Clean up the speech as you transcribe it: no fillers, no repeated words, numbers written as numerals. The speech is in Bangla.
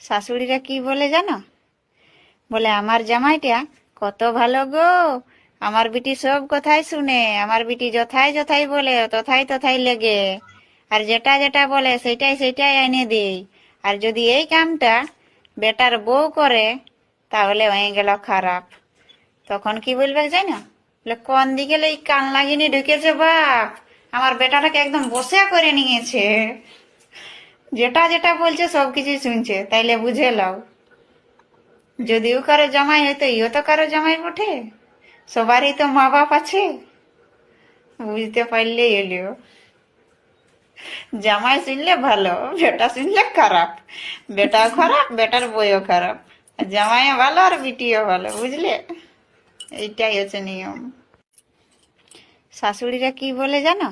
শাশুড়িরা কি বলে জানো? বলে আমার জামাইটা কত ভালো গো, আমার বিটি সব কথাই শুনে, আমার বিটি যথাই যথাই বলে তথাই তথাই লেগে, আর যেটা যেটা বলে সেটাই সেটাই এনে দেই। আর যদি এই কামটা বেটার বউ করে তাহলে হয়ে গেল খারাপ। তখন কি বলবে জানো? বলে কোন দিকে এই কান লাগিনি ঢুকেছে বাপ, আমার বেটাটাকে একদম বসে করে নিয়েছে, যেটা যেটা বলছে সবকিছু শুনছে। তাইলে বুঝে লাও, যদিও কারো জামাই হয়তো ইও তো কারো জামাই বটে, সবারই তো মা বাপ আছে। বুঝতে পারলে এলিও, জামাই শুনলে ভালো, বেটা শুনলে খারাপ। বেটাও খারাপ, বেটার বইও খারাপ, জামাইও ভালো আর বিটিও ভালো, বুঝলে? এইটাই হচ্ছে নিয়ম। শাশুড়িরা কি বলে জানো?